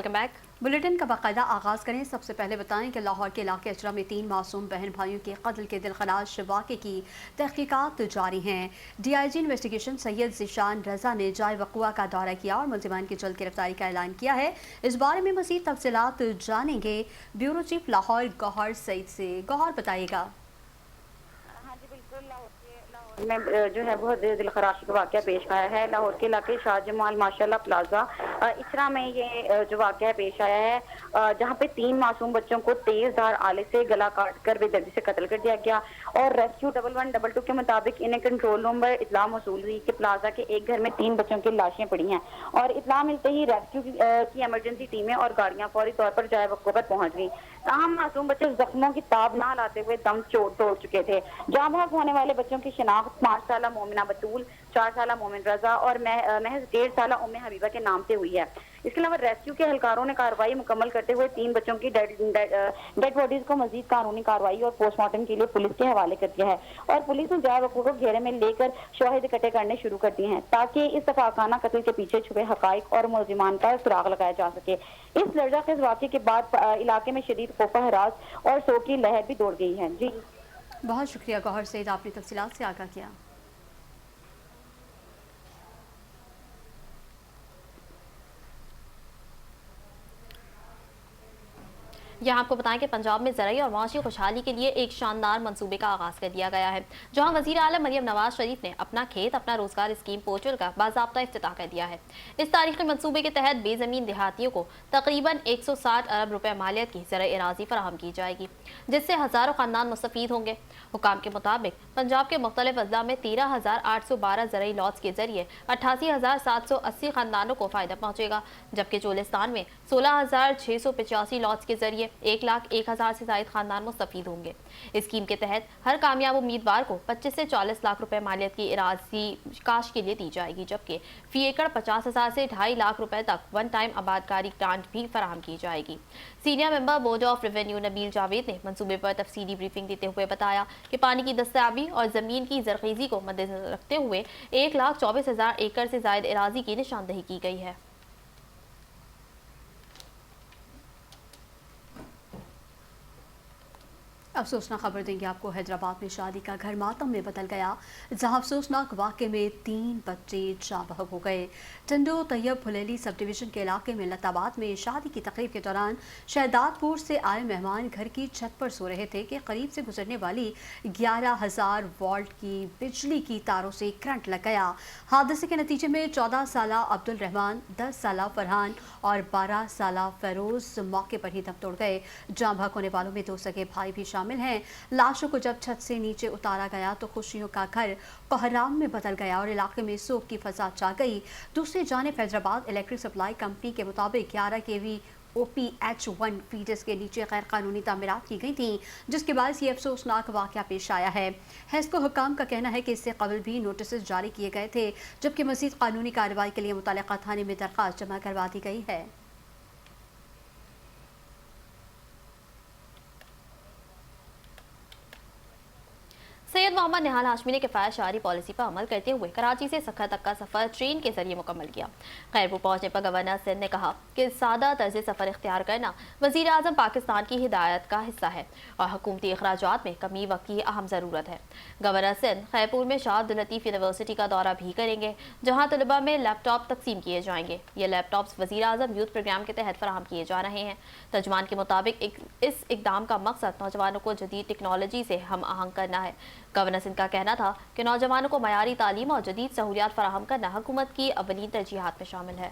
Welcome back. Bulletin का बाकायदा आगाज़ करें। सबसे पहले बताएं कि लाहौर के इलाके अजरा में 3 मासूम बहन भाइयों के कत्ल के दिलखराश वाक़े की तहकीकात जारी हैं। DIG इन्वेस्टिगेशन सैयद ज़ीशान रज़ा ने जाए वक़ुआ का दौरा किया और मुलज़िमान की जल्द गिरफ्तारी का ऐलान किया है। इस बारे में मज़ीद तफसीलात जानेंगे ब्यूरो चीफ लाहौर गौहर सईद से। गौहर बताइएगा। हाँ जी बिल्कुल, लाहौर में जो है बहुत दिलखराश का वाक़या पेश आया है। लाहौर के इलाके शाहजमाल माशाल्लाह प्लाजा इचरा में ये जो वाक़या पेश आया है, जहाँ पे 3 मासूम बच्चों को तेज़धार आले से गला काट कर बेदर्दी से कत्ल कर दिया गया। और रेस्क्यू 1112 के मुताबिक इन्हें कंट्रोल रूम पर इतला मौसूल हुई कि प्लाजा के एक घर में 3 बच्चों की लाशें पड़ी हैं और इतला मिलते ही रेस्क्यू की इमरजेंसी टीमें और गाड़ियां फौरी तौर पर जाए वक़्त पर पहुंच गई। तमाम मासूम बच्चे जख्मों की ताब ना लाते हुए दम तोड़ चुके थे। जाँ बहक होने वाले बच्चों की शिनाख्त 5 साला मोमिना बतूल, 4 साला मोमिन रजा और महज 1.5 साला उम्मे हबीबा के नाम से हुई है। इसके अलावा रेस्क्यू के एहलकारों ने कार्रवाई मुकम्मल करते हुए 3 बच्चों की डेड बॉडीज को मजीद कानूनी कार्रवाई और पोस्टमार्टम के लिए पुलिस के हवाले कर दिया है और पुलिस ने जाए वक़ूअ को घेरे में लेकर शवाहिद इकट्ठे करने शुरू कर दिए हैं ताकि इस तफाकाना कत्ल के पीछे छुपे हकाइक और मुलजिमान का सुराग लगाया जा सके। इस लर्जाखेज वाक़े के बाद इलाके में शदीद खौफ हरास और शोक की लहर भी दौड़ गई है। जी बहुत शुक्रिया गौहर सईद, आपने तफसीलात से आगाह किया। यहाँ आपको बताएं कि पंजाब में ज़राई और माशी खुशहाली के लिए एक शानदार मंसूबे का आगाज़ कर दिया गया है, जहाँ वज़ीर आलम मरियम नवाज शरीफ ने अपना खेत अपना रोजगार स्कीम पोर्टल का बाज़ाब्ता इफ्तिताह कर दिया है। इस तारीखी मंसूबे के तहत बेज़मीन देहातियों को तकरीबन 160 अरब रुपए मालियत की ज़राई अराज़ी फराहम की जाएगी, जिससे हज़ारों ख़ानदान मुस्तफ़ीद होंगे। हुकाम के मुताबिक पंजाब के मुख्तलिफ अज़ला में 13,812 ज़राई लॉट्स के जरिए 88,780 ख़ानदानों को फ़ायदा पहुँचेगा, जबकि चोलिस्तान में 16,685 लॉट्स के जरिए 1,01,000 से ज़ायद खानदान मुस्तफ़ीद होंगे। इस स्कीम के तहत हर कामयाब उम्मीदवार को 25 से 40 लाख रुपए मालियत की इराज़ी काश के लिए दी जाएगी, जबकि फी एकड़ 50,000 से 2.5 लाख रुपए तक वन टाइम आबादकारी ग्रांट भी फराहम की जाएगी। Senior member board of revenue Nabeel Javed ने मंसूबे पर तफसीली ब्रीफिंग देते हुए बताया कि पानी की दस्तयाबी और ज़मीन की ज़रख़ीज़ी को मद्देनज़र रखते हुए 1,24,000 एकड़ से ज़ायद इराज़ी की निशानदही की गई है। अफसोसनाक खबर देंगे आपको। हैदराबाद में शादी का घर मातम में बदल गया, जहां अफसोसनाक वाक़े में 3 बच्चे जाँ बहक हो गए। टंडो तैयब फुलेली सब डिवीज़न के इलाके में लताबाद में शादी की तकरीब के दौरान शहदादपुर से आए मेहमान घर की छत पर सो रहे थे कि करीब से गुजरने वाली 11,000 वोल्ट की बिजली की तारों से करंट लग गया। हादसे के नतीजे में 14 साला अब्दुल रहमान, 10 साला फरहान और 12 साला फेरोज़ मौके पर ही दम तोड़ गए। जाँ बहक होने वालों में 2 सगे भाई भी शामिल हैं। लाशों को जब छत से नीचे उतारा गया तो खुशियों का घर कोहराम में बदल गया और इलाके में सोग की फजा छा गई। दूसरी जानिब हैदराबाद इलेक्ट्रिक सप्लाई कंपनी के मुताबिक 11 kV OPH1 फीडर्स के नीचे गैर कानूनी तामीरात की गई थी, जिसके बाद ये अफसोसनाक वाक़या पेश आया है। हेस्को हुकाम का कहना है कि इससे कबल भी नोटिस जारी किए गए थे, जबकि मज़ीद कानूनी कार्रवाई के लिए मुतल्लिका थाने में दरख्वास्त जमा करवा दी गई है। सैयद मोहम्मद निहाल हाशमी ने किफ़ायत शहरी पॉलिसी पर अमल करते हुए कराची से सखर तक का सफ़र ट्रेन के जरिए मुकम्मल किया। खैरपुर पहुंचने पर गवर्नर सिंध ने कहा कि सादा तर्ज सफ़र इख्तियार करना वज़ीर आज़म पाकिस्तान की हिदायत का हिस्सा है और हुकूमती अखराजात में कमी वक्त की अहम ज़रूरत है। गवर्नर सिंध खैरपुर में शाह अब्दुल लतीफ़ यूनिवर्सिटी का दौरा भी करेंगे, जहाँ तलबा में लैपटॉप तकसीम किए जाएंगे। ये लैपटॉप्स वज़ीर आज़म यूथ प्रोग्राम के तहत फराहम किए जा रहे हैं। तर्जुमान के मुताबिक इस इकदाम का मकसद नौजवानों को जदीद टेक्नोलॉजी से हम आहंग करना है। गवर्नर सिंध का कहना था कि नौजवानों को मयारी तालीम और जदीद सहूलियात फराहम करना हुकूमत की अव्वलीन तरजीहात में शामिल है।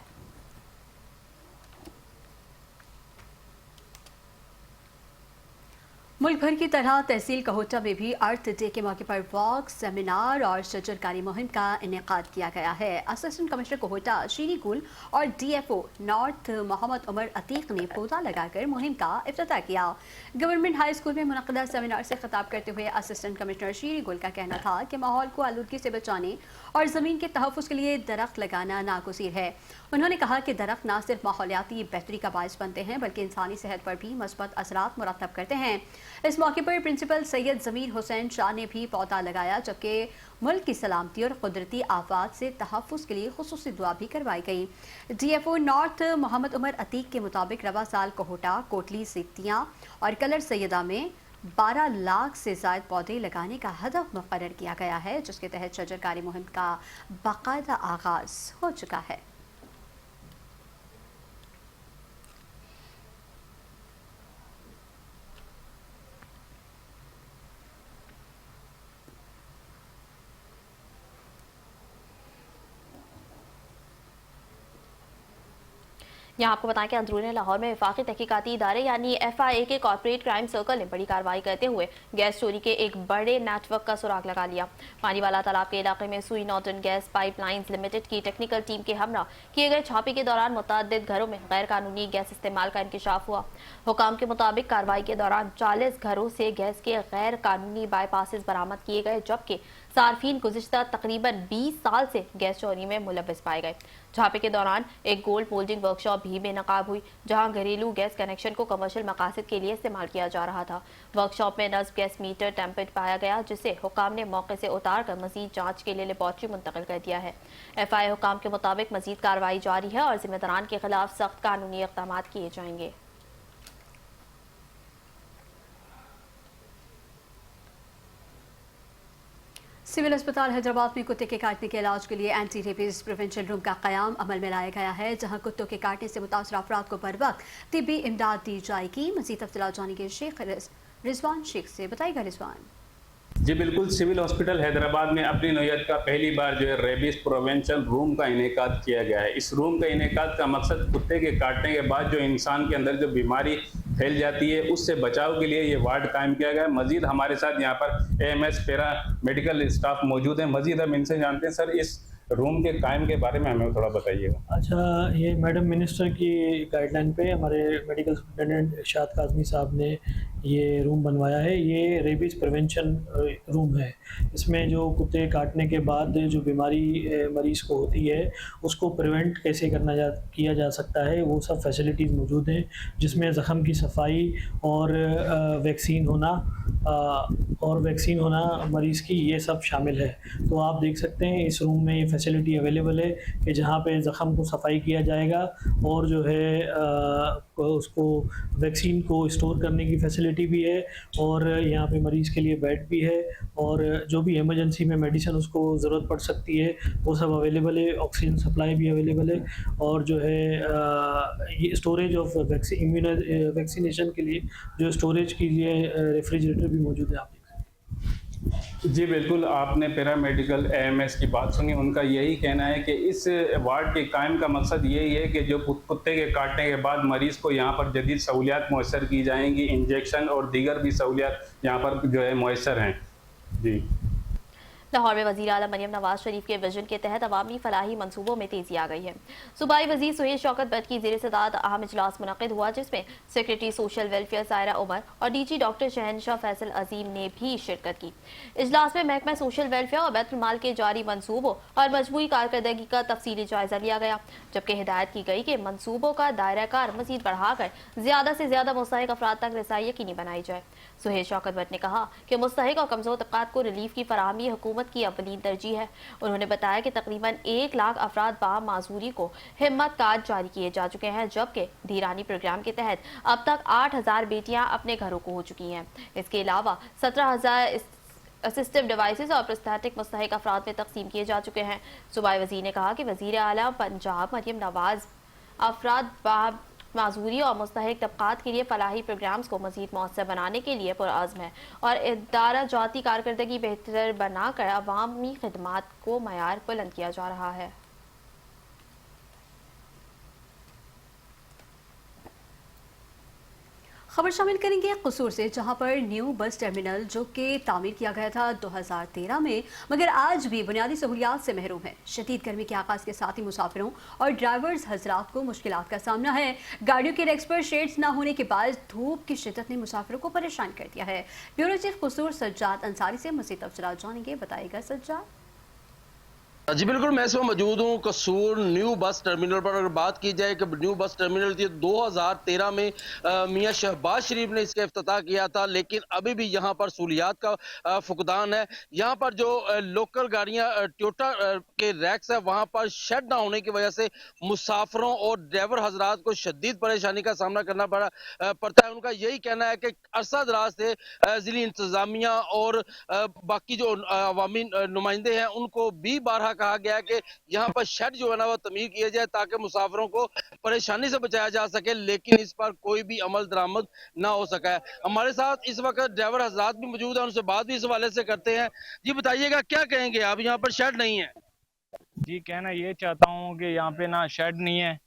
मुल्क भर की तरह तहसील कहोटा में भी अर्थ डे के मौके पर वॉक, सेमिनार और शजरकारी मुहिम का इनेकाद किया गया है। असिस्टेंट कमिश्नर कहोटा शीरी गुल और DFO नॉर्थ मोहम्मद उमर अतीक ने पौधा लगाकर मुहिम का इफ्तिताह किया। गवर्नमेंट हाई स्कूल में मुनक़दा सेमिनार से खिताब करते हुए असिस्टेंट कमिश्नर शीरी गुल का कहना था कि माहौल को आलूदगी से बचाने और ज़मीन के तहफ़्फ़ुज़ के लिए दरख्त लगाना नागुज़ीर है। उन्होंने कहा कि दरख्त न सिर्फ माहौलियाती बेहतरी का बायस बनते हैं बल्कि इंसानी सेहत पर भी मस्बत असरात मुरतब करते हैं। इस मौके पर प्रिंसिपल सैयद ज़मीर हुसैन शाह ने भी पौधा लगाया, जबकि मुल्क की सलामती और कुदरती आफात से तहफ़्फ़ुज़ के लिए खुसूसी दुआ भी करवाई गई। DFO नॉर्थ मोहम्मद उमर अतीक के मुताबिक रवा साल कोहटा, कोटली, सिकतियाँ और कलर सैयदा में 12 लाख से ज़ायद पौधे लगाने का हदफ मुकर्रर किया गया है, जिसके तहत शजरकारी मुहिम का बाकायदा आगाज़ हो चुका है। यहाँ आपको बताएं कि अंदरूनी लाहौर में वफाकी तहकीकाती इदारे यानी FIA के कॉर्पोरेट क्राइम सर्कल ने बड़ी कार्रवाई करते हुए गैस चोरी के एक बड़े नेटवर्क का सुराग लगा लिया। पानी वाला तालाब के इलाके में सुई नॉर्टन गैस पाइपलाइंस लिमिटेड की टेक्निकल टीम के हमरा किए गए छापे के दौरान मुतअद्दिद घरों में गैर कानूनी गैस इस्तेमाल का इंकशाफ हुआ। हुकाम के मुताबिक कार्रवाई के दौरान 40 घरों से गैस के गैर कानूनी बाईपासेस बरामद किए गए, जबकि सार्फिन गुज़िश्ता तकरीबन 20 साल से गैस चोरी में मुलव्वस पाए गए। छापे के दौरान एक गोल्ड मोल्डिंग वर्कशॉप भी बेनकाब हुई, जहां घरेलू गैस कनेक्शन को कमर्शियल मकासद के लिए इस्तेमाल किया जा रहा था। वर्कशॉप में नस्ब गैस मीटर टेम्पर्ड पाया गया, जिसे हुकाम ने मौके से उतार कर मजीद जांच के लिए लेबॉर्ट्री मुंतकिल कर दिया है। FIA हुकाम के मुताबिक मजीद कार्रवाई जारी है और जिम्मेदारान के खिलाफ सख्त कानूनी इक़दाम किए जाएंगे। सिविल अस्पताल हैदराबाद में कुत्ते के काटने के इलाज के लिए एंटी रेबीज प्रिवेंशन रूम का क़याम अमल में लाया गया है, जहां कुत्तों के काटने से मुतासर अफराद को बर वक्त तिब्बी इमदाद दी जाएगी। मज़ीद तफ़सीलात जानेंगे शेख रिजवान शेख से। बताइएगा रिजवान। जी बिल्कुल, सिविल हॉस्पिटल हैदराबाद में अपनी नौयत का पहली बार जो है रेबीज प्रिवेंशन रूम का इनेकाद किया गया है। इस रूम का इनेकाद का मकसद कुत्ते के काटने के बाद जो इंसान के अंदर जो बीमारी फैल जाती है उससे बचाव के लिए ये वार्ड कायम किया गया है। मजीद हमारे साथ यहाँ पर AMS पैरा मेडिकल स्टाफ मौजूद है। मजीद हम इनसे जानते हैं, सर इस रूम के कायम के बारे में हमें थोड़ा बताइएगा। अच्छा, ये मैडम मिनिस्टर की गाइडलाइन पे हमारे मेडिकल सुपरिटेंडेंट इरशाद काज़मी साहब ने ये रूम बनवाया है। ये रेबीज़ प्रिवेंशन रूम है। इसमें जो कुत्ते काटने के बाद जो बीमारी मरीज़ को होती है उसको प्रिवेंट कैसे किया जा सकता है, वो सब फैसिलिटीज़ मौजूद हैं, जिसमें ज़ख़म की सफाई और वैक्सीन होना मरीज़ की, ये सब शामिल है। तो आप देख सकते हैं इस रूम में ये फैसिलिटी अवेलेबल है कि जहाँ पे ज़ख़म को सफाई किया जाएगा और जो है उसको वैक्सीन को स्टोर करने की फैसिलिटी भी है, और यहाँ पे मरीज़ के लिए बेड भी है, और जो भी इमरजेंसी में मेडिसिन उसको ज़रूरत पड़ सकती है वो सब अवेलेबल है। ऑक्सीजन सप्लाई भी अवेलेबल है, और जो है ये स्टोरेज ऑफ वैक्सीनेशन के लिए जो स्टोरेज के लिए रेफ्रिजरेटर भी मौजूद है। आप जी बिल्कुल, आपने पैरामेडिकल AMS की बात सुनी। उनका यही कहना है कि इस वार्ड के कायम का मकसद यही है कि जो कुत्ते के काटने के बाद मरीज़ को यहाँ पर जदीद सहूलियात मैसर की जाएंगी, इंजेक्शन और दीगर भी सहूलियात यहाँ पर जो है मैसर हैं। जी, लाहौर में वज़ीर आला मरियम नवाज शरीफ के विजन के तहत अवामी फलाही मनसूबों में तेजी आ गई है। सूबाई वज़ीर सुहेल शौकत बट की ज़ेर सदारत अहम इजलास मुनक़िद हुआ, जिसमें secretary social welfare Saira Umar और DG डॉक्टर शहनशाह फैसल अजीम ने भी शिरकत की। इजलास में महकमा सोशल वेलफेयर और बैतुल माल के जारी मनसूबों और मजमूई कारकर्दगी का तफसीली जायजा लिया गया, जबकि हिदायत की गई कि मनसूबों का दायरा कार मजीद बढ़ाकर ज़्यादा से ज़्यादा मुस्तहिक अफराद तक रसाई यकीनी बनाई जाए। सुहेल शौकत बट ने कहा कि मुस्तहिक और कमज़ोर तबक़ात को रिलीफ की फराहमी हुकूमत की अवलीन तरजीह है। उन्होंने बताया कि तकरीबन 1 लाख अफराद बामाजूरी को हिम्मत कार्ड जारी किए जा चुके हैं, जबकि धीरानी प्रोग्राम के तहत अब तक 8000 बेटियां अपने घरों को हो चुकी हैं। इसके अलावा 17000 असिस्टिव डिवाइसेस और प्रोस्थेटिक मुस्तहिक अफराद में तकसीम किए जा चुके हैं। सूबाई वज़ीर ने कहा कि वज़ीर आला पंजाब मरियम नवाज अफराद माजूरी और मुस्तहिक तबक़ात के लिए फलाही प्रोग्राम्स को मज़ीद मौसर बनाने के लिए पुरअज़्म है और इदारा जाती कारकर्दगी बेहतर बनाकर अवामी खिदमात को मयार बुलंद किया जा रहा है। खबर शामिल करेंगे कसूर से, जहां पर न्यू बस टर्मिनल जो कि तामीर किया गया था 2013 में, मगर आज भी बुनियादी सहूलियात से महरूम है। शदीद गर्मी के आगाज के साथ ही मुसाफिरों और ड्राइवर्स हजरात को मुश्किलात का सामना है। गाड़ियों के रेक्स पर शेड्स ना होने के बाद धूप की शिद्दत ने मुसाफिरों को परेशान कर दिया है। ब्यूरो चीफ कसूर सज्जाद अंसारी से मज़ीद तफसीलात जानेंगे। बताएगा सज्जाद। जी बिल्कुल, मैं इस वक्त मौजूद हूँ कसूर न्यू बस टर्मिनल पर। अगर बात की जाए कि न्यू बस टर्मिनल 2013 में मियां शहबाज शरीफ ने इसका इफ्तिताह किया था, लेकिन अभी भी यहाँ पर सहूलियात का फुकदान है। यहाँ पर जो लोकल गाड़ियाँ टोयोटा के रैक्स है, वहाँ पर शेड ना होने की वजह से मुसाफरों और ड्राइवर हजरात को शदीद परेशानी का सामना करना पड़ता है। उनका यही कहना है कि अरसा दराज से जिली इंतजामिया और बाकी जो अवामी नुमाइंदे हैं उनको भी बारहा कहा गया है कि यहाँ पर शेड जो है ना वो तमीर किया जाए ताकि मुसाफिरों को परेशानी से बचाया जा सके, लेकिन इस पर कोई भी अमल दरामद ना हो सका है। हमारे साथ इस वक्त ड्राइवर हजरात भी मौजूद है, उनसे बात भी इस हवाले से करते हैं। जी बताइएगा, क्या कहेंगे आप? यहाँ पर शेड नहीं है। जी कहना ये चाहता हूँ कि यहाँ पे ना शेड नहीं है,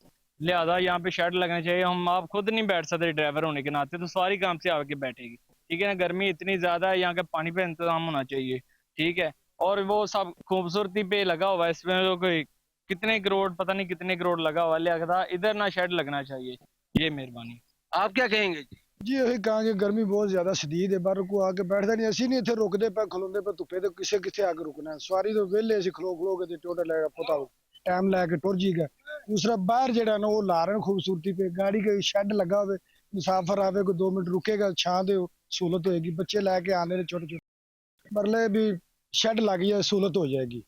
लिहाजा यहाँ पे शेड लगना चाहिए। हम आप खुद नहीं बैठ सकते ड्राइवर होने के नाते, तो सवारी काम से आके बैठेगी, ठीक है ना। गर्मी इतनी ज्यादा है, यहाँ के पानी पे इंतजाम होना चाहिए, ठीक है। और वो सब खूबसूरती पे लगा हुआ है, इसमें तो कोई कितने करोड़, पता नहीं कितने करोड़ लगा हुआ है, लिहाजा इधर ना शेड लगना चाहिए। ये मेहरबानी। आप क्या कहेंगे? जी यही कहांगे, गर्मी बहुत ज्यादा शदीद है, बाहर को आके बैठदा नहीं, ਅਸੀਂ ਨਹੀਂ ਇੱਥੇ ਰੁਕਦੇ ਪਏ ਖਲੋਂਦੇ ਪਏ ਧੁੱਪੇ, ਤੇ ਕਿੱਥੇ ਆ ਕੇ ਰੁਕਣਾ। ਸਵਾਰੀ ਤੋਂ ਵਿਹਲੇ ਅਸੀਂ ਖਲੋ ਕੇ ਤੇ ਟੋਟਲ ਲੈ ਪਤਾ ਟਾਈਮ ਲੈ ਕੇ ਟੁਰ ਜੀਗਾ। ਦੂਸਰਾ ਬਾਹਰ ਜਿਹੜਾ ਨਾ ਉਹ ਲਾ ਰਹੇ ਖੂਬਸੂਰਤੀ पे गाड़ी के शेड लगा हुए, मुसाफिर आवे कोई 2 मिनट रुकेगा, छां दे सहूलत होएगी। बच्चे लेके आने छोटे छोटे मरले भी शेड लग जाए सहूलत हो जाएगी।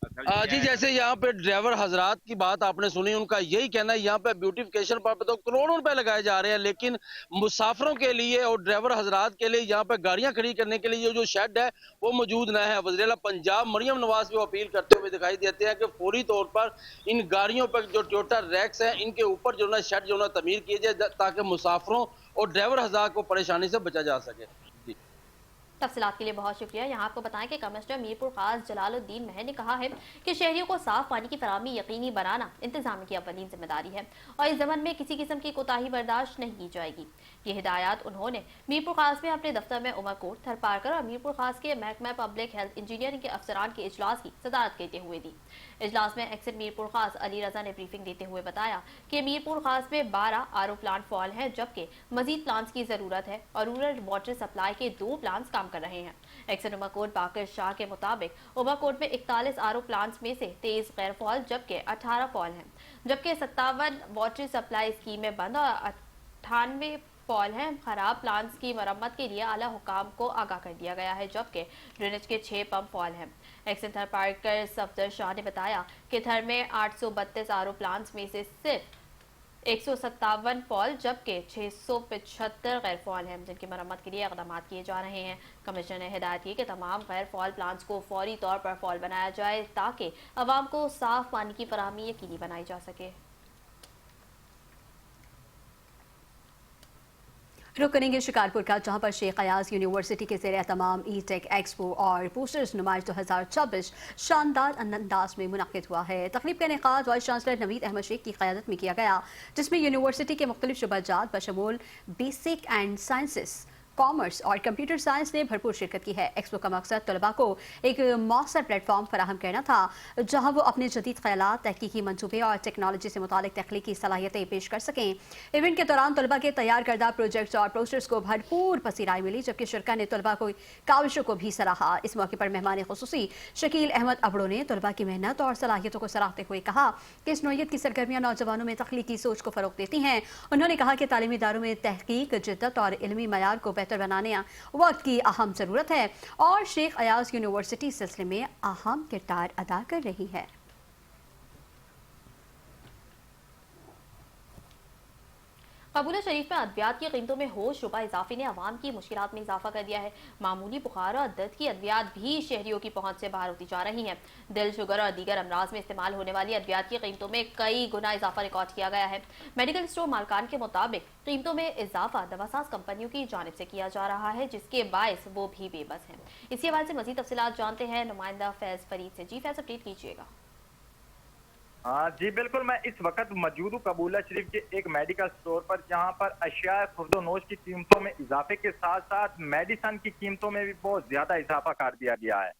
जी जैसे यहाँ पे ड्राइवर हजरात की बात आपने सुनी, उनका यही कहना है यहाँ पे ब्यूटिफिकेशन पर तो करोड़ों रुपए लगाए जा रहे हैं, लेकिन मुसाफिरों के लिए और ड्राइवर हजरात के लिए यहाँ पे गाड़ियां खड़ी करने के लिए जो शेड है वो मौजूद न है। वज़ीर-ए-आला पंजाब मरियम नवाज भी अपील करते हुए दिखाई देते हैं कि फौरी तौर पर इन गाड़ियों पर जो टोयोटा रैक्स है इनके ऊपर जो ना शेड जो ना तमीर किए जाए ताकि मुसाफिरों और ड्राइवर हजरात को परेशानी से बचा जा सके। तफसीलात के लिए बहुत शुक्रिया। यहाँ आपको बताएं कि कमिश्नर मीरपुर खास जलालुद्दीन महर ने कहा है कि शहरियों को साफ पानी की फराहमी यकीनी बनाना इंतजाम की अव्वलीन जिम्मेदारी है और इस जमन में किसी किस्म की कोताही बर्दाश्त नहीं की जाएगी। ये हिदायत उन्होंने मीरपुर खास में अपने दफ्तर में उमरकोट, थरपारकर और मीरपुर खास के महकमा पब्लिक हेल्थ इंजीनियरिंग के अफसरान के इजलास की सदारत करते हुए दी। इजलास में एक्सिट मीरपुर खास अली रजा ने ब्रीफिंग देते हुए बताया कि मीरपुर खास में 12 आरओ प्लांट फॉल हैं, जबकि मजीद प्लांट्स की जरूरत है और रूरल वाटर सप्लाई के 2 प्लांट्स काम कर रहे हैं। एक्सिट उमरकोट बाकर शाह के मुताबिक उमरकोट में 41 आरओ प्लांट्स में से 23 गैर फॉल जबकि 18 फॉल हैं, जबकि 57 वाटर सप्लाई स्कीमें बंद और 98 फॉल हैं। खराब प्लांट्स की मरम्मत के लिए आला हुकाम को आगाह कर दिया गया है, जबकि ड्रेनेज के 6 पंप फॉल हैं। एक्सिट थरपारकर सफदर शाह ने बताया कि थर में 832 आरओ प्लांट्स में से सिर्फ 157 फॉल जबकि 675 गैर फॉल हैं, जिनकी मरम्मत के लिए इक़दाम किए जा रहे हैं। कमिश्नर ने हिदायत की कि तमाम गैर फॉल प्लांट्स को फौरी तौर पर फॉल बनाया जाए ताकि अवाम को साफ पानी की फराहमी यकीनी बनाई जा सके। रुक करेंगे शिकारपुर का, जहां पर शेख अयाज यूनिवर्सिटी के ज़ेर तमाम ई टेक एक्सपो और पोस्टर्स नुमाइश 2026 शानदार अंदाज में मुनक़िद हुआ है। तक़रीब का इनेक़ाद वाइस चांसलर नवीद अहमद शेख की क़यादत में किया गया, जिसमें यूनिवर्सिटी के मुख्तलिफ शुबाजात बशमूल बेसिक एंड साइंसेस, कॉमर्स और कंप्यूटर साइंस ने भरपूर शिरकत की है। एक्सपो का मकसद तलबा को एक मौसर प्लेटफॉर्म फराहम करना था जहां वो अपने जदीद ख्यालात, तहकीकी मंसूबे और टेक्नोलॉजी से मुतालिक तख्लीकी सलाहियतें पेश कर सकें। इवेंट के दौरान तलबा के तैयार करदा प्रोजेक्ट्स और पोस्टर्स को भरपूर पसीराई मिली, जबकि शिरका ने तलबा को काविशों को भी सराहा। इस मौके पर मेहमान खुसूसी शकील अहमद अबड़ो ने तलबा की मेहनत और सलाहियतों को सराहते हुए कहा कि इस नौयत की सरगर्मियाँ नौजवानों में तख्लीकी सोच को फ़रोग़ देती हैं। उन्होंने कहा कि तालीमी इदारों में तहकीक, जिद्दत और इल्मी मयार को बेहतर बनाने वक्त की अहम जरूरत है और शेख अयाज यूनिवर्सिटी इस सिलसिले में अहम किरदार अदा कर रही है। कबूला शरीफ में अद्वियात की कीमतों में होश रुपा इजाफे ने अवाम की मुश्किलात में इजाफा कर दिया है। मामूली बुखार और दर्द की अद्वियात भी शहरियों की पहुंच से बाहर होती जा रही हैं। दिल, शुगर और दीगर अमराज में इस्तेमाल होने वाली अद्वियात की कीमतों में कई गुना इजाफा रिकॉर्ड किया गया है। मेडिकल स्टोर मालकान के मुताबिक कीमतों में इजाफा दवासाज कंपनियों की जानिब से किया जा रहा है, जिसके बायस वो भी बेबस हैं। इसी हवाले से मजीद तफसीलात जानते हैं नुमाइंदा फैज फरीद से। जी फैज, अपडेट कीजिएगा। हाँ जी बिल्कुल, मैं इस वक्त मौजूद हूँ कबूला शरीफ के एक मेडिकल स्टोर पर, जहाँ पर अशिया खुर्दोनोश की कीमतों में इजाफे के साथ साथ मेडिसन की कीमतों में भी बहुत ज्यादा इजाफा कर दिया गया है,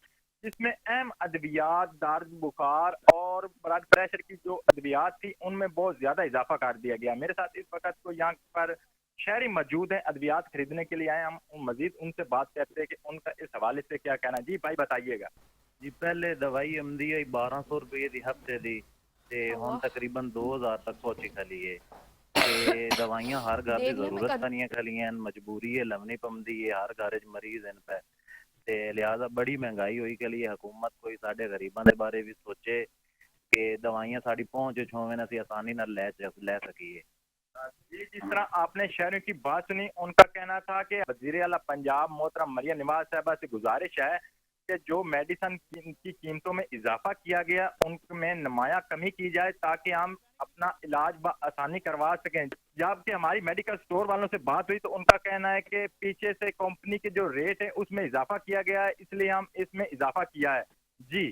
जिसमें अहम अद्वियात, दर्द, बुखार और ब्लड प्रेशर की जो अद्वियात थी उनमें बहुत ज्यादा इजाफा कर दिया गया। मेरे साथ इस वक्त को यहाँ पर शहरी मौजूद हैं, अद्वियात खरीदने के लिए आए। हम मजीद उनसे बात करते हैं कि उनका इस हवाले से क्या कहना है। जी भाई बताइएगा। ਜੀ ਪਹਿਲੇ ਦਵਾਈ ਆਉਂਦੀ ਹੈ 1200 ਰੁਪਏ ਦੀ ਹਫਤੇ ਦੀ ਤੇ ਹੁਣ ਤਕਰੀਬਨ 2000 ਤੱਕ ਪਹੁੰਚੀ ਖਲੀ ਹੈ ਤੇ ਦਵਾਈਆਂ ਹਰ ਘਰ ਦੀ ਜ਼ਰੂਰਤ ਤਾਂ ਨਹੀਂ ਖਲੀਆਂ ਮਜਬੂਰੀ ਹੈ ਲਵਣੀ ਪਮਦੀ ਹੈ ਹਰ ਘਰ 'ਚ ਮਰੀਜ਼ ਹਨ ਪੈ ਤੇ ਲਿਹਾਜ਼ਾ ਬੜੀ ਮਹਿੰਗਾਈ ਹੋਈ ਕੇ ਲਈ ਹਕੂਮਤ ਕੋਈ ਸਾਡੇ ਗਰੀਬਾਂ ਦੇ ਬਾਰੇ ਵੀ ਸੋਚੇ कि दवाइयां साड़ी पहुंच होवे ना आसानी ना ले सकिए। जी जिस तरह आपने शहरों की बात सुनी उनका कहना था कि वज़ीर आला पंजाब मोहतरम मरियम नवाज साहिबा से गुजारिश है कि जो मेडिसिन की कीमतों में इजाफा किया गया उनमें नुमाया कमी की जाए ताकि हम अपना इलाज आसानी करवा सकें। जबकि हमारी मेडिकल स्टोर वालों से बात हुई तो उनका कहना है कि पीछे से कंपनी के जो रेट है उसमें इजाफा किया गया है इसलिए हम इसमें इजाफा किया है। जी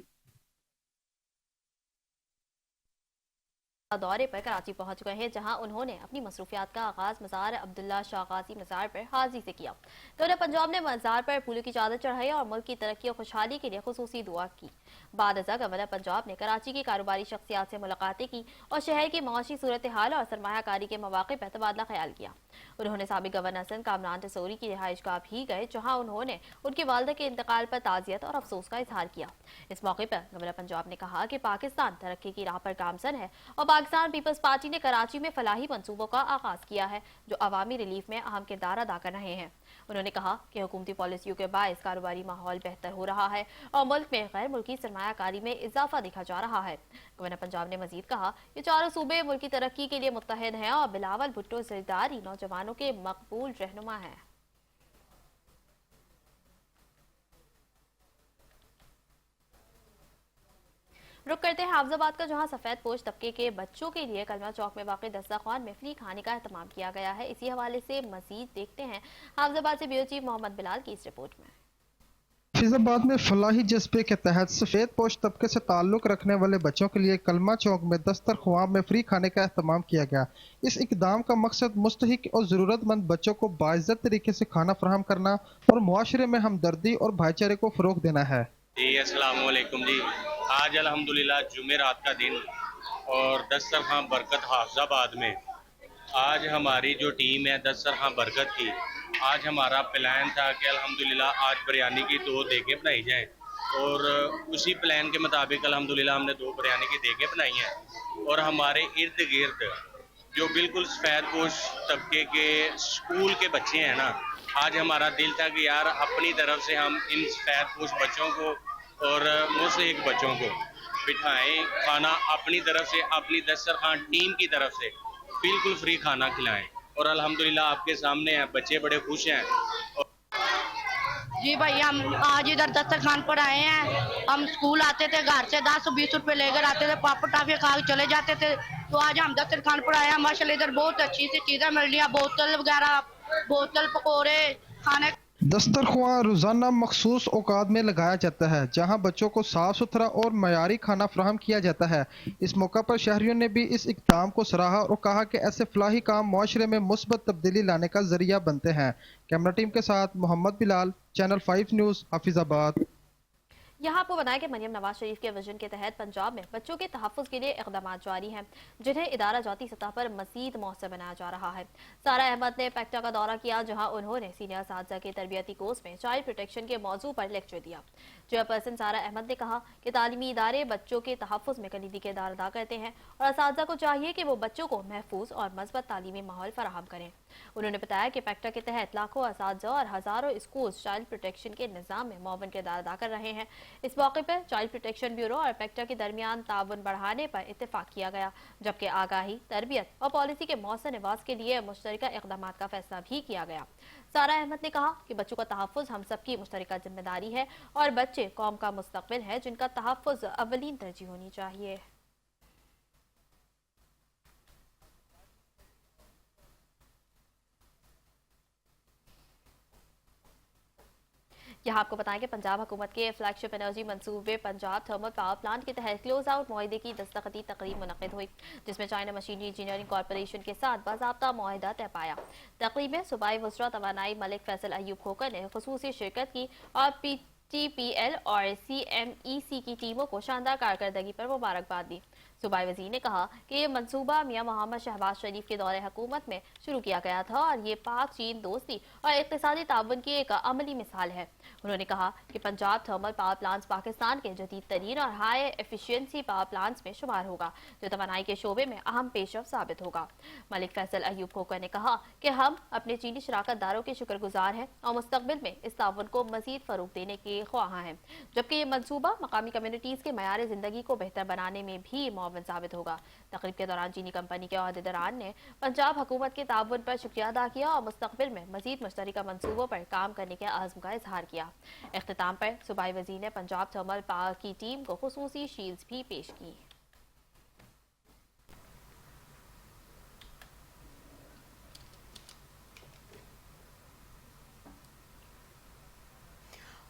दौरे पर कराची पहुंच गए हैं जहां उन्होंने अपनी मसरूफियात का आगाज मज़ार अब्दुल्ला शाह गाजी मज़ार पर हाजी से किया। दौरे पंजाब ने मज़ार पर फूलों की चादर चढ़ाई और मुल्क की तरक्की और खुशहाली के लिए खुसूसी दुआ की। बाद अज़ा गवर्नर पंजाब ने कराची की कारोबारी शख्सियात से मुलाकातें की और शहर की माशी सूरत हाल और सरमायाकारी के मौके पर तबादला ख्याल किया। उन्होंने साबिक गवर्नर सिंध कामरान टेसोरी की रिहाइशगाह भी गए जहाँ उन्होंने उनकी वालदा के इंतकाल पर ताज़ियत और अफसोस का इजहार किया। इस मौके पर गवर्नर पंजाब ने कहा कि पाकिस्तान तरक्की की राह पर गामजन है और पाकिस्तान पीपल्स पार्टी ने कराची में फलाही मंसूबों का आगाज किया है जो अवामी रिलीफ में अहम किरदार अदा कर रहे हैं। उन्होंने कहा कि हुकूमती पॉलिसियों के बायस कारोबारी माहौल बेहतर हो रहा है और मुल्क में गैर मुल्की सरमायाकारी में इजाफा देखा जा रहा है। गवर्नर पंजाब ने मजीद कहा कि चारों सूबे मुल्क की तरक्की के लिए मुत्तहिद हैं और बिलावल भुट्टो ज़रदारी नौजवानों के मकबूल रहनुमा हैं। रुक करते हैं हाफजाबाद का जहां सफेद पोश तबके के बच्चों के लिए कलमा चौक में वाक़ दस्तरखान में फ्री खाने का एहतमाम किया गया है। इसी हवाले से मजीद देखते हैं हाफजाबाद से ब्यूरो चीफ मोहम्मद बिलाल की इस रिपोर्ट में। हाफिजाबाद में फलाही जज्बे के तहत सफेद पोश तबके से ताल्लुक रखने वाले बच्चों के लिए कलमा चौक में दस्तरख्वां में फ्री खाने का एहतमाम किया गया। इस इकदाम का मकसद मुस्तहिक और ज़रूरतमंद बच्चों को बाइज्जत तरीके से खाना फराहम करना और मुआशरे में हमदर्दी और भाईचारे को फ़रोग देना है। जी अस्सलाम वालेकुम जी। आज अल्हम्दुलिल्लाह जुमेरात का दिन और दस्तरखां बरकत हाफिजाबाद में आज हमारी जो टीम है दस्तरखां बरकत की, आज हमारा प्लान था कि अल्हम्दुलिल्लाह आज बिरयानी की 2 देगें बनाई जाएं और उसी प्लान के मुताबिक अल्हम्दुलिल्लाह हमने 2 बिरयानी की देगें बनाई हैं। और हमारे इर्द गिर्द जो बिल्कुल सफ़ेद पोश तबके के स्कूल के बच्चे हैं ना, आज हमारा दिल था कि यार अपनी तरफ से हम इन सफ़ेद पोश बच्चों को और मुस्तहिक बच्चों को बिठाएं, खाना अपनी तरफ से अपनी दस्तरखान टीम की तरफ से बिल्कुल फ्री खाना खिलाएं और अल्हम्दुलिल्लाह आपके सामने हैं, बच्चे बड़े खुश हैं। जी भाई हम आज इधर दस्तरखान पर आए हैं। हम स्कूल आते थे घर से 10-20 रुपए लेकर आते थे, पापड़ टाफियाँ खा के चले जाते थे। तो आज हम दस्तरखान पर आए हैं। माशाल्लाह इधर बहुत अच्छी सी चीज़ें मिल रही हैं, बोतल वगैरह, बोतल पकौड़े खाने। दस्तरख्वां रोज़ाना मखसूस औकात में लगाया जाता है जहां बच्चों को साफ़ सुथरा और मयारी खाना फराहम किया जाता है। इस मौका पर शहरियों ने भी इस इक़दाम को सराहा और कहा कि ऐसे फलाही काम मुआशरे में मुस्बत तब्दीली लाने का ज़रिया बनते हैं। कैमरा टीम के साथ मोहम्मद बिलाल, चैनल 5 न्यूज़, हाफिजाबाद। यहाँ आपको बताया कि मरियम नवाज शरीफ के विजन के तहत पंजाब में बच्चों के तहफ़्फ़ुज़ के लिए इक़दाम जारी हैं जिन्हें इदारा जाती सतह पर मज़ीद मौसर बनाया जा रहा है। सारा अहमद ने पैक्टा का दौरा किया जहाँ उन्होंने सीनियर असातिज़ा के तरबियती कोर्स में चाइल्ड प्रोटेक्शन के मौजू पर लेक्चर दिया। चेयरपर्सन सारा अहमद ने कहा कि तालीमी इदारे बच्चों के तहफ़्फ़ुज़ में कलीदी किरदार अदा करते हैं और असातिज़ा को चाहिए कि वो बच्चों को महफूज और मज़बूत तालीमी माहौल फराहम करें। उन्होंने बताया कि पैक्टा के तहत लाखों असातिज़ा और हज़ारों स्कूल चाइल्ड प्रोटेक्शन के निज़ाम में मुआवन किरदार अदा कर रहे हैं। इस मौके पर चाइल्ड प्रोटेक्शन ब्यूरो और पैक्टा के दरमियान ताउन बढ़ाने पर इत्तेफाक किया गया, जबकि आगाही, तरबियत और पॉलिसी के मौसर निवास के लिए मुश्तरका इक़दामात का फैसला भी किया गया। सारा अहमद ने कहा कि बच्चों का तहफ़्फ़ुज़ हम सबकी मुश्तरका जिम्मेदारी है और बच्चे कौम का मुस्तक़बिल है जिनका तहफ़्फ़ुज़ अव्वलीन तरजीह होनी चाहिए। यहाँ आपको बताएं कि पंजाब हुकूमत के फ्लैगशिप एनर्जी मंसूबे पंजाब थर्मल पावर प्लांट के तहत क्लोज आउट मुआहदे की दस्तखती तकरीब मुनक़िद हुई जिसमें चाइना मशीनरी इंजीनियरिंग कॉरपोरेशन के साथ बाज़ाब्ता मुआहदा तय पाया। तकरीब में सूबाई वज़रा तवानाई मलिक फैसल अयूब खोकर ने ख़ुसूसी शिरकत की और PTPL और CMEC की टीमों को शानदार कारकर्दगी पर मुबारकबाद दी। सूबाई वजीर ने कहा कि ये मंसूबा मियां मोहम्मद शहबाज शरीफ के दौरे हुकूमत में शुरू किया गया था और ये पाक चीन दोस्ती और इक़्तिसादी ताउन की एक अमली मिसाल है। उन्होंने कहा कि Punjab thermal power plants Pakistan के जदीद तरीन और हाई एफिशिएंसी पावर प्लांट्स में शुमार होगा, जो तवानाई के शोबे में अहम पेशरफ साबित होगा। मलिक फैसल अयूब खोकर ने कहा कि हम अपने चीनी शराकतदारों के शुक्रगुजार हैं और मुस्तकबिल में इस ताउन को मजीद फरोग देने के ख्वाहां हैं, जबकि ये मंसूबा मकामी कम्युनिटीज़ के मयार ज़िंदगी को बेहतर बनाने में भी मुआवन साबित होगा। तकरीब के दौरान चीनी कंपनी के अहदेदारान ने पंजाब हुकूमत के ताउन पर शुक्रिया अदा किया और मुस्तकबिल में मजीद मुश्तरका मंसूबों पर काम करने के आज़म का इजहार किया। इख्तिताम पर सूबाई वज़ीर ने पंजाब थर्मल पावर की टीम को खुसूसी शील्ड्स भी पेश की।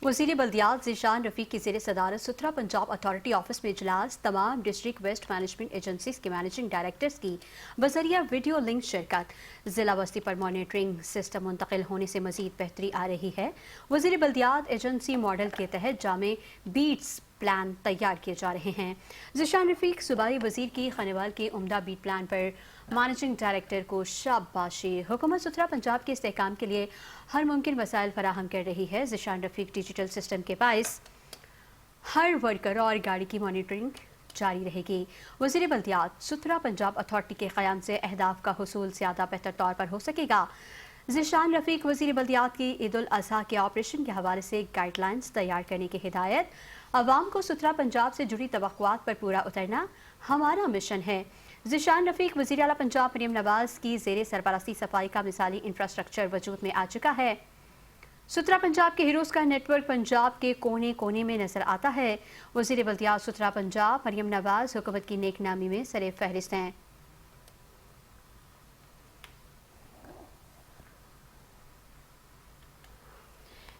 वज़ीर बल्दियात ज़ीशान रफ़ीक की ज़ेर सदारत सुथरा पंजाब अथॉरिटी ऑफिस में इजलास तमाम डिस्ट्रिक्ट वेस्ट मैनेजमेंट एजेंसीज के मैनेजिंग डायरेक्टर्स की बज़रिया वीडियो लिंक शिरकत। ज़िला बस्ती पर मॉनिटरिंग सिस्टम मुंतकिल होने से मज़ीद बेहतरी आ रही है। वज़ीर बल्दियात एजेंसी मॉडल के तहत जामे बीट्स प्लान तैयार किए जा रहे हैं। ज़ीशान रफ़ीक सूबाई वज़ीर की खनेवाल के उम्दा बीट प्लान पर मैनेजिंग डायरेक्टर को शाबाशी। हुकूमत सुथरा पंजाब के इस्तेहकाम के लिए हर मुमकिन वसाइल फराहम कर रही है। ज़ीशान रफ़ीक डिजिटल सिस्टम के बाइस हर वर्कर और गाड़ी की मॉनिटरिंग जारी रहेगी। वज़ीर बल्दियात सुथरा पंजाब अथॉरिटी के क़याम से अहदाफ का हुसूल ज़्यादा बेहतर तौर पर हो सकेगा। ज़ीशान रफ़ीक वज़ीर बल्दियात की ईद उल अज़हा के ऑपरेशन के हवाले से गाइडलाइंस तैयार करने की हिदायत। अवाम को सुथरा पंजाब से जुड़ी तवक्कुआत पर पूरा उतरना हमारा मिशन है। ज़ीशान रफ़ीक वज़ीर आला पंजाब मरियम नवाज़ की ज़ेरे सरपरस्ती सफाई का मिसाली इंफ्रास्ट्रक्चर वजूद में आ चुका है। सुथरा पंजाब के हीरोज़ का नेटवर्क पंजाब के कोने कोने में नजर आता है। वज़ीर बल्दियात सुथरा पंजाब मरियम नवाज़ हुकूमत की नेकनामी में सरे फहरिस्त हैं।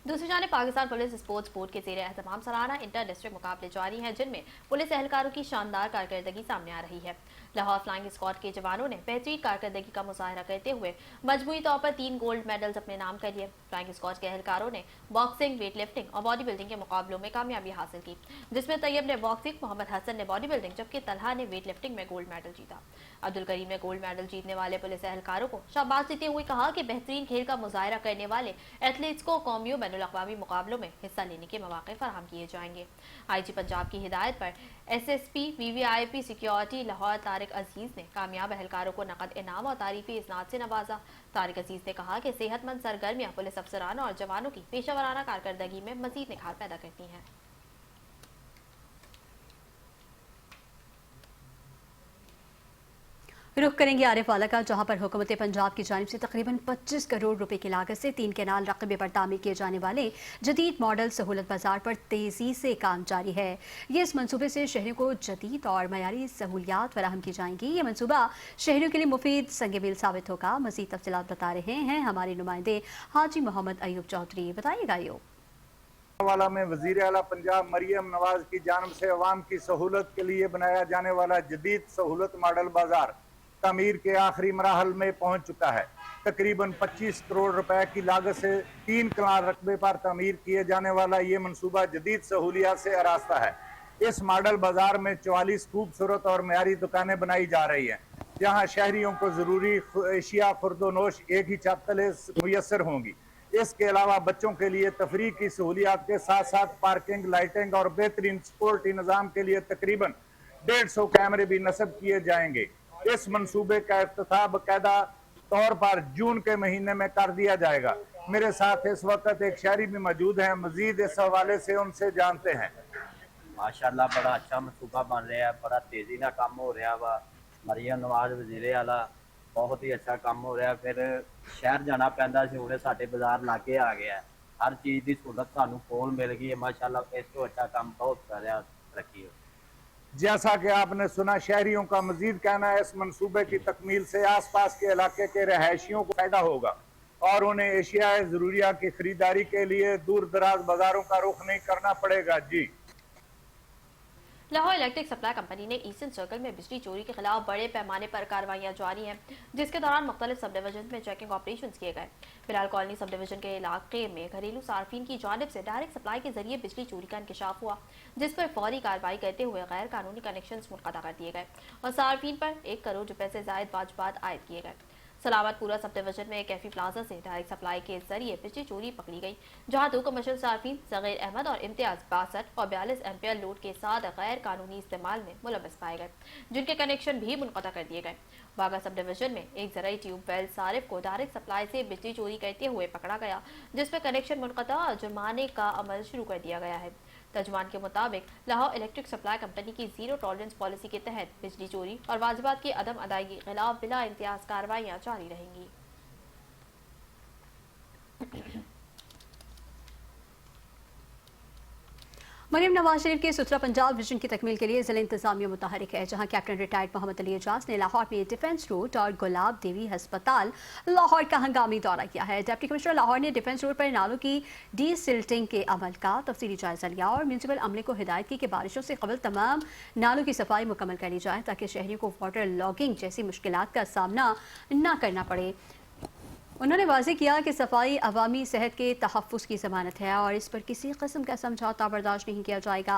दूसरी जानिब पाकिस्तान पुलिस स्पोर्ट्स बोर्ड के ज़ेर एहतमाम सालाना इंटर डिस्ट्रिक्ट मुकाबले जारी हैं, जिनमें पुलिस एहलकारों की शानदार कारकर्दगी सामने आ रही है। लाहौर फ्लाइंग स्क्वाड के जवानों ने बेहतरीन कारकर्दगी का मुजाहरा करते हुए मजमूई तौर पर 3 गोल्ड मेडल्स अपने नाम कर लिए। फ्लाइंग स्क्वाड के एहलकारों ने बॉक्सिंग, वेट लिफ्टिंग और बॉडी बिल्डिंग के मुकाबलों में कामयाबी हासिल की, जिसमें तैयब ने बॉक्सिंग, मोहम्मद हसन ने बॉडी बिल्डिंग जबकि तलहा ने वेट लिफ्टिंग में गोल्ड मेडल जीता। अब्दुल करीम ने गोल्ड मेडल जीतने वाले पुलिस एहलकारों को शाबाश देते हुए कहा कि बेहतरीन खेल का मुजाहरा करने वाले एथलीट्स को कौमी और बैनुल-अक़वामी मुकाबलों में हिस्सा लेने के मौके फराहम किए जाएंगे। IG पंजाब की हिदायत पर SSP VVIP security Lahore Tariq Aziz ने कामयाब एहलकारों को नकद इनाम और तारीफी इस्नाद से नवाजा। तारिक अजीज ने कहा कि सेहतमंद सरगर्मियां पुलिस अफसरान और जवानों की पेशावराना कारकर्दगी में मजीद निखार पैदा करती हैं। रुख करेंगे आरिफ वाला का, जहां पर हुकूमत पंजाब की जानिब से तकरीबन 25 करोड़ रुपए की लागत से 3 कैनाल रकबे पर तामीर किए जाने वाले जदीद मॉडल सहूलत बाजार पर तेजी से काम जारी है। ये इस मनसूबे से शहरों को जदीद और मयारी सहूलियात फराहम की जाएंगी। ये मनसूबा शहरों के लिए मुफीद संग-मील साबित होगा। मज़ीद तफसीलात बता रहे हैं हमारे नुमाइंदे हाजी मोहम्मद अयूब चौधरी। बताइएगा यो वाला में वज़ीर आला पंजाब मरियम नवाज की जानिब से अवाम की सहूलत के लिए बनाया जाने वाला जदीद सहूलत मॉडल बाजार तामीर के आखिरी मराहल में पहुंच चुका है। तकरीबन 25 करोड़ रुपए की लागत से 3 कनाल रकबे पर तामीर किए जाने वाला ये मंसूबा जदीद सहूलियात से आरास्ता है। इस मॉडल बाजार में 44 खूबसूरत और मयारी दुकानें बनाई जा रही हैं, जहां शहरियों को जरूरी एशिया खुर्दोनोश एक ही छत तले मुयसर होंगी। इसके अलावा बच्चों के लिए तफरीह की सहूलियात के साथ साथ पार्किंग, लाइटिंग और बेहतरीन सिक्योरिटी निज़ाम के लिए तकरीबन 150 कैमरे भी नस्ब किए जाएंगे। इस मंसूबे का इफ्तिताह बाकायदा तौर पर जून के महीने में कर दिया जाएगा। मेरे साथ इस वक्त एक शहरी भी मौजूद हैं, मजीद इस हवाले से उनसे जानते हैं। माशाल्लाह बड़ा अच्छा मंसूबा बन रहा है, बड़ा तेजी ना काम हो रहा वा। मरियम नवाज वजीरे वाला बहुत ही अच्छा काम हो रहा है। फिर शहर जाना पैंदा सी, हुणे साडे बाजार लागे आ गया है, हर चीज़ की सहूलत सानू कोल मिल गई है। माशाल्लाह इस तो अच्छा काम बहुत कर रहा तरक्की हो। जैसा कि आपने सुना, शहरियों का मजीद कहना है इस मंसूबे की तकमील से आसपास के इलाके के रहायशियों को फायदा होगा और उन्हें एशिया जरूरिया की खरीदारी के लिए दूर दराज बाजारों का रुख नहीं करना पड़ेगा। जी लाहौर इलेक्ट्रिक सप्लाई कंपनी ने ईस्टर्न सर्कल में बिजली चोरी के खिलाफ बड़े पैमाने पर कार्रवाइयां जारी हैं, जिसके दौरान मुख्तलिफ सब डिवीजन में चेकिंग ऑपरेशन किए गए। बिलाल कॉलोनी सब डिवीजन के इलाके में घरेलू सार्फिन की जानिब से डायरेक्ट सप्लाई के जरिए बिजली चोरी का इंकशाफ हुआ, जिस पर फौरी कार्रवाई करते हुए गैर कानूनी कनेक्शन मुनक़ता कर दिए गए और सार्फिन पर 1 करोड़ रुपए से जायद वाजिबात आयद किए गए। सलामतपुरा सब डिवीजन में कैफी प्लाजा से डायरेक्ट सप्लाई के जरिए बिजली चोरी पकड़ी गई, जहां 2 कमर्शियल सार्फिन सगीर अहमद और इम्तियाज 62 और 42 एम्पियर लोड के साथ गैर कानूनी इस्तेमाल में मुलव्वस पाए गए, जिनके कनेक्शन भी मुनक़ता कर दिए गए। बागा सब डिवीजन में एक ज़राई ट्यूबवेल सारिफ को डायरेक्ट सप्लाई से बिजली चोरी करते हुए पकड़ा गया, जिस पर कनेक्शन मुनक़ता और जुर्माने का अमल शुरू कर दिया गया है। तर्जुमान के मुताबिक लाहौर इलेक्ट्रिक सप्लाई कंपनी की जीरो टॉलरेंस पॉलिसी के तहत बिजली चोरी और वाजिबात की अदम अदायगी के खिलाफ बिला इम्तियाज कार्रवाइयां जारी रहेंगी। मरियम नवाज शरीफ के सुथरा पंजाब विजन की तकमील के लिए जिला इंतजामिया मुतहरिक है, जहां कैप्टन रिटायर्ड मोहम्मद अली एजाज ने लाहौर में डिफेंस रोड और गुलाब देवी हस्पताल लाहौर का हंगामी दौरा किया है। डिप्टी कमिश्नर लाहौर ने डिफेंस रोड पर नालों की डीसिल्टिंग के अमल का तफसीली जायजा लिया और म्यूनसिपल अमले को हिदायत की कि बारिशों से कबल तमाम नालों की सफाई मुकम्मल कर ली जाए, ताकि शहरियों को वाटर लॉगिंग जैसी मुश्किलात का सामना न करना पड़े। उन्होंने वाज़ेह किया कि सफाई अवामी सेहत के तहफ़्फ़ुज़ की ज़मानत है और इस पर किसी किस्म का समझौता बर्दाश्त नहीं किया जाएगा।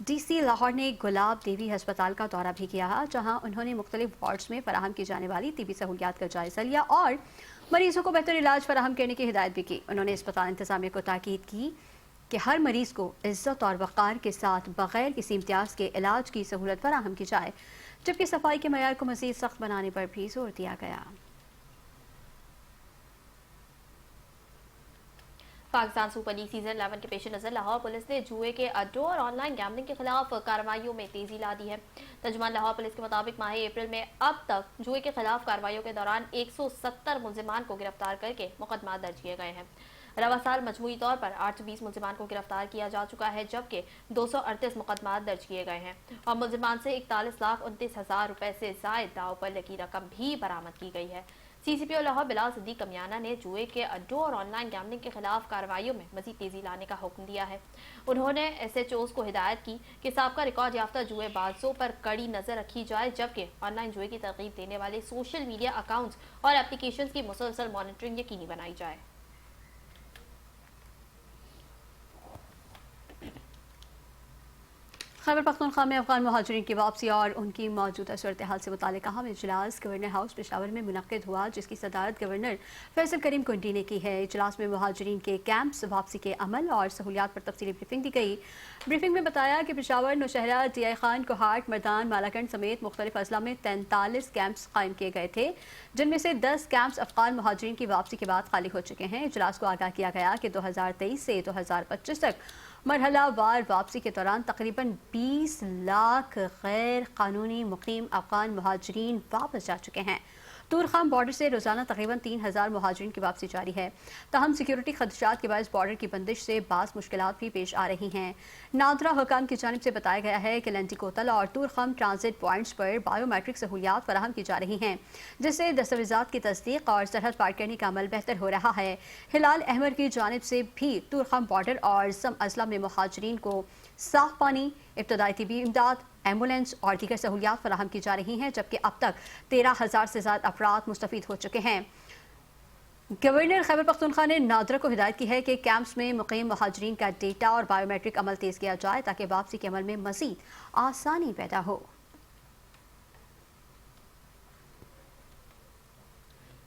DC लाहौर ने गुलाब देवी हस्पताल का दौरा भी किया, जहां उन्होंने मुख्तलिफ वार्ड्स में फराहम की जाने वाली तिबी सहूलियात का जायजा लिया और मरीजों को बेहतर इलाज फराहम करने की हिदायत भी की। उन्होंने अस्पताल इंतजामिया को ताकीद की कि हर मरीज को इज्जत और वक़ार के साथ बग़ैर किसी इम्तियाज़ के इलाज की सहूलत फराहम की जाए, जबकि सफाई के मयार को मज़ीद सख्त बनाने पर भी जोर दिया गया। पाकिस्तान सुपर लीग सीजन 11 के पेश नज़र लाहौर पुलिस ने जुए के अड्डों और ऑनलाइन गैम्बलिंग के खिलाफ कार्रवाइयों में तेजी ला दी है। तर्जुमान लाहौर पुलिस के मुताबिक माह अप्रैल में अब तक जुए के खिलाफ कार्रवाइयों के दौरान 170 मुलजिमान को गिरफ्तार करके मुकदमा दर्ज किए गए हैं। रवा साल मजमूई तौर पर 820 मुलजिमान को गिरफ्तार किया जा चुका है, जबकि 238 मुकदमा दर्ज किए गए हैं और मुलजिमान से 41,29,000 रुपए से जायद दाव पर लगी रकम भी बरामद की गई है। CCPO लाहौर बिलाल सिद्दीक कमियाना ने जुए के अड्डों और ऑनलाइन गैम्बलिंग के खिलाफ कार्रवाइयों में मजीद तेजी लाने का हुक्म दिया है। उन्होंने SHOs को हिदायत की कि साबका रिकॉर्ड याफ्ता जुएबाजों पर कड़ी नजर रखी जाए, जबकि ऑनलाइन जुए की तरगीब देने वाले सोशल मीडिया अकाउंट्स और एप्लीकेशंस की मुसलसल मॉनिटरिंग यकीनी बनाई जाए। खैबर पख्तूनख्वा में अफगान महाजरीन की वापसी और उनकी मौजूदा सूरत हाल से मुतालिक अहम इजलास गवर्नर हाउस पेशावर में मुनक्किद हुआ, जिसकी सदारत गवर्नर फैसल करीम कुंडी ने की है। इजलास में महाजरीन के कैंप्स, वापसी के अमल और सहूलियात पर तफसीली ब्रीफिंग दी गई। ब्रीफिंग में बताया कि पेशावर, नौशहरा, TI खान, कोहाट, मर्दान, मालाकंड समेत मुख्तलिफ अजला में 43 कैंप्स कायम किए गए थे, जिनमें से 10 कैंप्स अफगान महाजरीन की वापसी के बाद खाली हो चुके हैं। इजलास को आगाह किया गया कि 2023 से 2025 तक मरहला वार वापसी के दौरान तकरीबन 20 लाख गैर कानूनी मुकीम अफगान महाजरीन वापस जा चुके हैं। तूरखाम बॉर्डर से रोजाना तकरीबन 3000 महाजरीन की वापसी जारी है। ताहम सिक्योरिटी खदशात के बायस बॉर्डर की बंदिश से बास मुश्किलात भी पेश आ रही हैं। नादरा हुकाम की जानिब से बताया गया है कि लंटी कोतल और तूरखाम ट्रांजिट पॉइंट्स पर बायोमेट्रिक सहूलियात फराहम की जा रही हैं, जिससे दस्तावेजात की तस्दीक और सरहद पार करने का अमल बेहतर हो रहा है। हिलाल अहमद की जानिब से भी तूरखाम बॉर्डर और सम अजला में महाजरीन को साफ पानी, इब्तदाई तिबी इमदाद, एम्बुलेंस और दीगर सहूलियात फराहम की जा रही हैं, जबकि अब तक 13,000 से ज़्यादा अफराद मुस्तफ़ीद हो चुके हैं। गवर्नर खैबर पख्तूनख्वा ने नादरा को हिदायत की है कि कैंप्स में मुकीम महाजरीन का डेटा और बायोमेट्रिक अमल तेज़ किया जाए, ताकि वापसी के अमल में मज़ीद आसानी पैदा हो।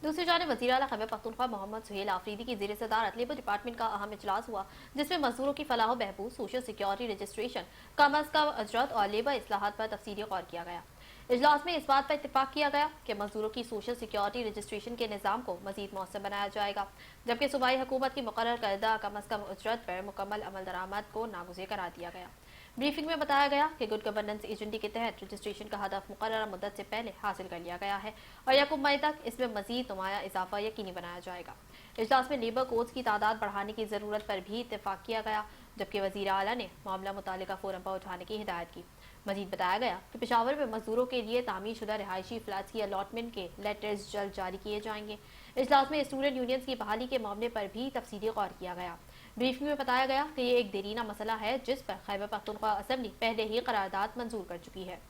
दूसरी जानिब वज़ीर आला खैबर पख्तूनख्वा मोहम्मद सुहेल आफरीदी की ज़ेर सदारत लेबर डिपार्टमेंट का अहम इजलास हुआ, जिसमें मजदूरों की फलाह व बहबूद, सोशल सिक्योरिटी रजिस्ट्रेशन, कम अज़ कम अजरत और लेबर इस्लाहात पर तफसीली गौर किया गया। इजलास में इस बात पर इत्तेफाक किया गया कि मजदूरों की सोशल सिक्योरिटी रजिस्ट्रेशन के निज़ाम को मज़ीद मौसम बनाया जाएगा, जबकि सूबाई हुकूमत की मुकर्रर करदा कम अज़ कम उजरत पर मुकम्मल अमल दरामद को नागुज़ेर करार दिया गया। ब्रीफिंग में बताया गया कि गुड गवर्नेंस एजेंडी के तहत रजिस्ट्रेशन का हदफ मुकर्रर मुद्दत से पहले हासिल कर लिया गया है और यकम मई तक इसमें मजीद नुमाया इजाफा यकीनी बनाया जाएगा। इजलास में लेबर कोर्स की तादाद बढ़ाने की ज़रूरत पर भी इत्तेफाक किया गया, जबकि वज़ीर आला ने मामला मुतालिका फोरम पर उठाने की हिदायत की। मजीद बताया गया कि पेशावर में मजदूरों के लिए तामीर शुदा रिहायशी फ्लैट्स की अलॉटमेंट के लेटर्स जल्द जारी किए जाएंगे। इजलास में स्टूडेंट यूनियंस की बहाली के मामले पर भी तफसीली गौर किया गया। ब्रीफिंग में बताया गया कि ये एक देरीना मसला है जिस पर खैबर पख्तूनख्वा असेंबली पहले ही करारदाद मंजूर कर चुकी है।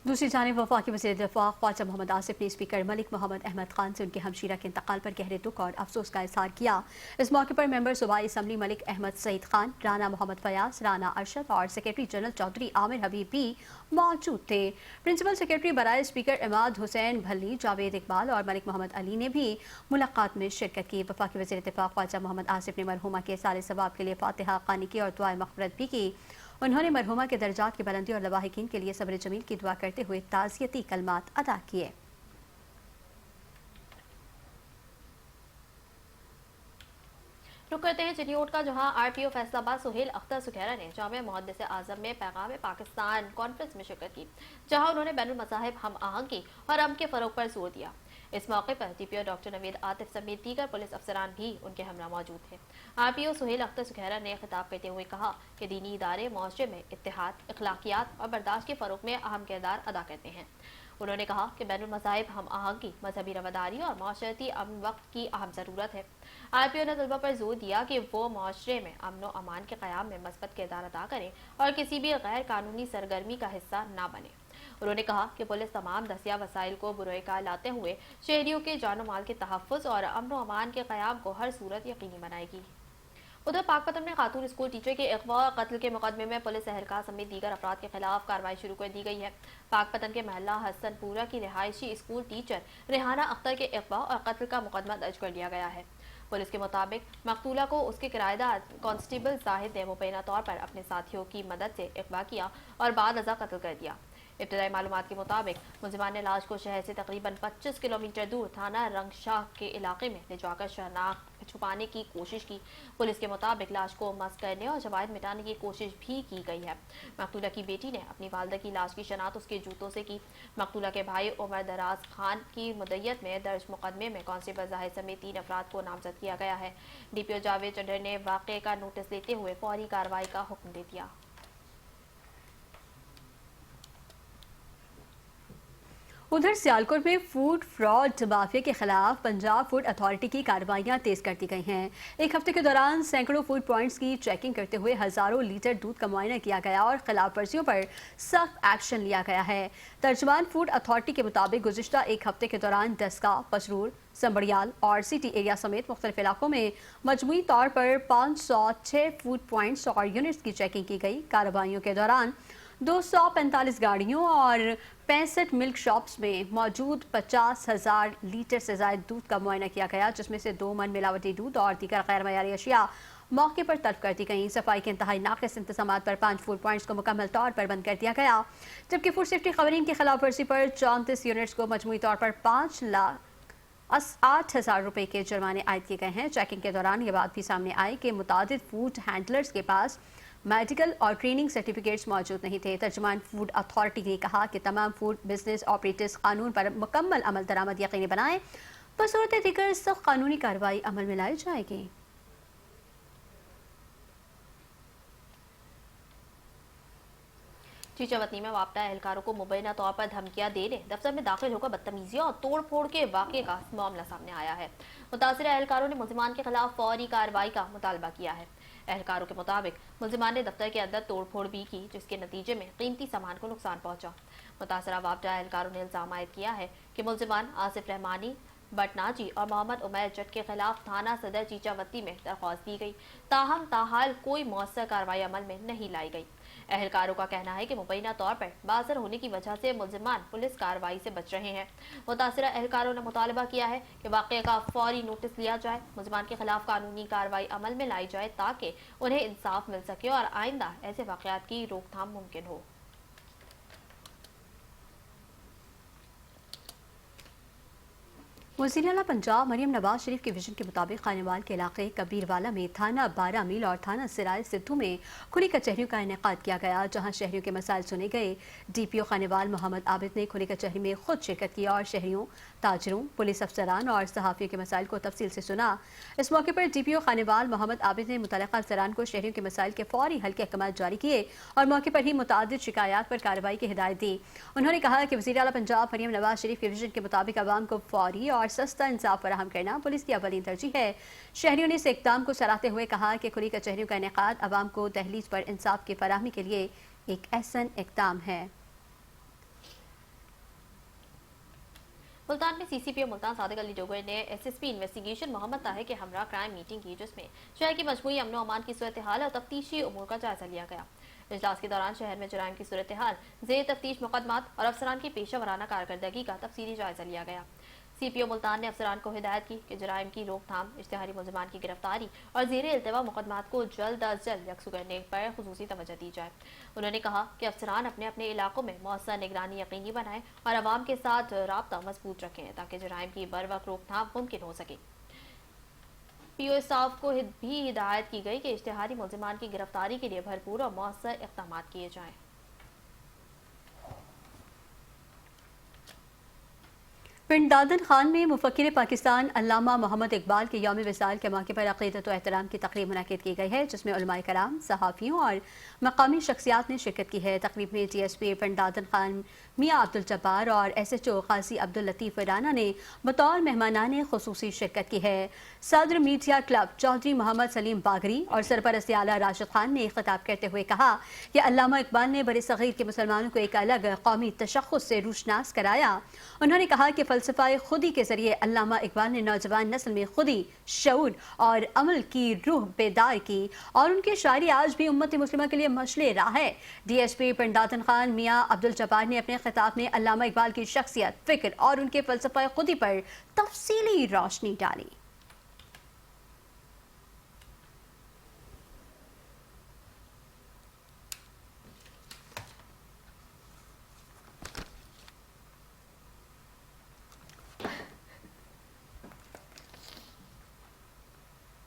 दूसरी जानिब वफाकी वज़ीर दिफ़ा ख्वाजा मोहम्मद आसिफ ने स्पीकर मलिक मोहम्मद अहमद खान से उनके हमशीरा के इंतकाल पर गहरे दुख और अफसोस का इज़हार किया। इस मौके पर मेंबर सूबाई असम्बली मलिक अहमद सईद खान, राना मोहम्मद फयाज, राना अरशद और सेक्रेटरी जनरल चौधरी आमिर हबीब भी मौजूद थे। प्रिंसिपल सेक्रेटरी बराए स्पीकर इमाद हुसैन भल्ली, जावेद इकबाल और मलिक मोहम्मद अली ने भी मुलाकात में शिरकत की। वफाकी वज़ीर दिफ़ा ख्वाजा मोहम्मद आसिफ ने मरहुमा के साले सवाब के लिए फातिहा ख़वानी की और दुआए मग़फ़िरत भी की। उन्होंने मरहुमा के दर्जात की बुलंदी और लवाहिकीन के लिए सब्र जमील की दुआ करते हुए ताज़ियती कलमात अदा किए। रुक करते हैं चिटियोट का, जहां आरपीओ फैसलाबाद सुहेल अख्तर सुखैरा ने जामिया मुहद्दिस आज़म में पैगाम पाकिस्तान कॉन्फ्रेंस में शिरकत की, जहां उन्होंने बैनुल मज़ाहिब हम आहंगी और अमन के फ़रोग़ पर जोर दिया। इस मौके पर डीपीओ डॉक्टर नवीद आतिफ समेत दीगर पुलिस अफसरान भी उनके हमरा मौजूद थे। आरपीओ सुहेल अख्तर सुखैरा ने खिताब करते हुए कहा कि दीनी इदारे मुआशरे में इत्तेहाद, अखलाकियात और बर्दाश्त के फ़रोग़ में अहम किरदार अदा करते हैं। उन्होंने कहा कि बैनुल मज़ाहिब हम आहंगी, मजहबी रवादारी और माशरती अमन वक्त की अहम ज़रूरत है। आरपीओ ने तलबा पर जोर दिया कि वो माशरे में अमन व अमान के क़याम में मस्बत किरदार अदा करें और किसी भी गैर कानूनी सरगर्मी का हिस्सा ना बने। उन्होंने कहा कि पुलिस तमाम दस्तियाब वसाइल को बुरोकार लाते हुए शहरियों के जानो माल के तहफ़्फ़ुज़ और अमन व अमान के क़याम को हर सूरत यकीनी बनाएगी। उधर पाकपतन में खातून स्कूल टीचर के अगवा और कत्ल के मुकदमे में पुलिस एहलकार समेत दीगर अफराद के खिलाफ कार्रवाई शुरू कर दी गई है। पाकपतन के महल्ला हसनपुरा की रिहायशी स्कूल टीचर रेहाना अख्तर के अगवा और कत्ल का मुकदमा दर्ज कर लिया गया है। पुलिस के मुताबिक मकतूला को उसके किराएदार कांस्टेबल जाहिद ने मुबैना तौर पर अपने साथियों की मदद से अगवा किया और बाद अज़ा कत्ल कर दिया। इब्तदाई मालूमात के मुताबिक मुलजिमान ने लाश को शहर से तकरीबन 25 किलोमीटर दूर थाना रंगशाह के इलाके में ले जाकर शनाख्त छुपाने की कोशिश की। पुलिस के मुताबिक लाश को मस करने और शवाहिद मिटाने की कोशिश भी की गई है। मकतूला की बेटी ने अपनी वालदा की लाश की शनाख्त उसके जूतों से की। मकतूला के भाई उमर दराज खान की मुद्दत में दर्ज मुकदमे में कांस्टेबल जाहिद समेत 3 अफराद को नामजद किया गया है। डीपीओ जावेद चंडर ने वाक़े का नोटिस लेते हुए फौरी कार्रवाई का हुक्म दे दिया। उधर सियालकोट में फूड फ्रॉड माफिया के खिलाफ पंजाब फूड अथॉरिटी की कार्रवाइयां तेज कर दी गई हैं। एक हफ्ते के दौरान सैकड़ों फूड पॉइंट्स की चेकिंग करते हुए हजारों लीटर दूध का मुआयना किया गया और खिलाफ वर्जियों पर सख्त एक्शन लिया गया है। तर्जुमान फूड अथॉरिटी के मुताबिक गुज़िश्ता एक हफ्ते के दौरान डस्का, पसरूर, संबड़ियाल और सिटी एरिया समेत मुख्तलिफ इलाकों में मजमूई तौर पर 506 फूड पॉइंट्स और यूनिट्स की चेकिंग की गई। कार्रवाइयों के दौरान 245 गाड़ियों और 65 मिल्क शॉप्स में मौजूद 50,000 लीटर से ज़ायद दूध का मुआयना किया गया, जिसमें से 2 मन मिलावटी दूध और दीगर गैर मयारी अशिया मौके पर तलब कर दी गई। सफाई के इंतहाई नाक़िस इंतजाम पर 5 फूड पॉइंट्स को मुकम्मल तौर पर बंद कर दिया गया, जबकि फूड सेफ्टी क़वानीन की खिलाफ वर्जी पर 34 यूनिट्स को मजमूई तौर पर 5,08,000 रुपये के जुर्माने आयद किए गए हैं। चेकिंग के दौरान ये बात भी सामने आई कि मुतादिद फूड हैंडलर्स के पास मेडिकल और ट्रेनिंग सर्टिफिकेट्स मौजूद नहीं थे। तर्जुमान फूड अथॉरिटी ने कहा कि तमाम फूड बिजनेस ऑपरेटर्स कानून पर मुकम्मल अमल दरामद यकीनी बनाएं, बसूरत दीगर सख्त कानूनी कार्रवाई अमल में लाई जाएगी। चीचावतनी में वापटा एहलकारों को मुबैना तौर पर धमकियां देने, दफ्तर में दाखिल होकर बदतमीजियां और तोड़ फोड़ के वाक़े का मामला सामने आया है। मुतासिर एहलकारों ने मुलजिमान के खिलाफ फौरी कार्रवाई का मुतालबा किया है। एहलकारों के मुताबिक मुलजिमान ने दफ्तर के अंदर तोड़ फोड़ भी की, जिसके नतीजे में कीमती सामान को नुकसान पहुंचा। मुतासरा वापटा एहलकारों ने इल्जाम आयद किया है कि मुलजिमान आसिफ रहमानी, बटनाजी और मोहम्मद उमैर जट के खिलाफ थाना सदर चीचावती में दरख्वास्त दी गई, ताहम ताहाल कोई मौसर कार्रवाई अमल में नहीं लाई गई। एहलकारों का कहना है कि मुबैना तौर पर बाज़र होने की वजह से मुलजिमान पुलिस कार्रवाई से बच रहे हैं। मुतासिरा एहलकारों ने मुतालबा किया है कि वाक़े का फौरी नोटिस लिया जाए, मुलजिमान के खिलाफ कानूनी कार्रवाई अमल में लाई जाए ताकि उन्हें इंसाफ मिल सके और आइंदा ऐसे वाक़यात की रोकथाम मुमकिन हो। वज़ीर आला पंजाब मरियम नवाज शरीफ के विजन के मुताबिक खानेवाल के इलाके कबीरवाला में थाना 12 मील और थाना सिराय सिद्धू में खुली कचहरियों का इनेकाद किया गया, जहां शहरियों के मसाइल सुने गए। डीपीओ खानेवाल मोहम्मद आबिद ने खुली कचहरी में खुद शिरकत की और शहरियों, ताजरों, पुलिस अफसरान और सहाफ़ियों के मसाइल को तफसील से सुना। इस मौके पर डीपीओ खानेवाल मोहम्मद आबिद ने मुतल्लिक़ा अफसरान को शहरियों के मसाइल के फौरी हल के अहकाम जारी किए और मौके पर ही मुतादिद शिकायत पर कार्रवाई की हिदायत दी। उन्होंने कहा कि वज़ीर आला पंजाब मरियम नवाज शरीफ के विजन के मुताबिक आवाम को फौरी और और सस्ता इंसाफ फराहम करना पुलिस की अवलीन तरजीह है। शहरियों ने इस इक़दाम को सराहते हुए कहा कि खुली कचहरियों का इनेकाद अवाम को दहलीज पर इंसाफ की फराहमी के लिए एक अहसन इक़दाम है। मुल्तान में सीसीपीओ मुल्तान सादिक अली डोगर ने एसएसपी इन्वेस्टिगेशन मोहम्मद ताहिर के हमरा क्राइम मीटिंग की, जिसमें शहर की मजमूई अमन अमान की सूरत हाल और तफ्तीशी उमूर का जायजा लिया गया। इजलास के दौरान शहर में जराइम की सूरत हाल, ज़ेर तफ्तीश मुकदमात और अफसरान की पेशा वराना कारकर्दगी का तफसीली जायजा लिया गया। सीपीओ मुल्तान ने अफसरान को हिदायत की कि जराइम की रोकथाम, इश्तिहारी मुलजमान की गिरफ्तारी और ज़ेर इल्तवा मुकदमात को जल्द अज जल्द यकसू करने पर खुसूसी तवज्जो दी जाए। उन्होंने कहा कि अफसरान अपने अपने इलाकों में मौसर निगरानी यकीनी बनाएं और आवाम के साथ राब्ता मजबूत रखें ताकि जराइम की बरवक्त रोकथाम मुमकिन हो सके। पीओ स्टाफ को भी हिदायत की गई कि इश्तिहारी मुलजमान की गिरफ्तारी के लिए भरपूर और मौसर इक़दाम किए जाएं। पिंड दादन खान में मुफक्किर पाकिस्तान अल्लामा मोहम्मद इकबाल के यौम विसाल के मौके पर अक़ीदत व एहतराम की तक़रीब मुनक़िद की गई है, जिसमें उलमाए कराम, सहाफ़ियों और मकामी शख्सियात ने शिरकत की है। तक़रीब में DSP पिंड दादन खान मियाँ अब्दुल जब्बार और SHO क़ाज़ी अब्दुल लतीफ़ राना ने बतौर मेहमानाने ख़ुसूसी शिरकत की है। सदर मीडिया क्लब चौधरी मोहम्मद सलीम बागरी और सरपरस्त आला राशिद खान ने खिताब करते हुए कहा कि अल्लामा इकबाल ने बरे सग़ीर के मुसलमानों को एक अलग कौमी तशख़्ख़ुस से रूशनास कराया। उन्होंने कहा कि फ़लसफ़ा खुदी के ज़रिए अल्लामा इकबाल ने नौजवान नस्ल में खुदी, शऊर और अमल की रूह बेदार की और उनकी शायरी आज भी उम्मत मुस्लिमा के लिए मशले राह है। DSP पिंड दादन खान मियाँ अब्दुल जब्बार ने अपने खिताब में अल्लामा इकबाल की शख्सियत, फ़िक्र और उनके फ़लसफ़ा खुदी पर तफसीली रोशनी डाली।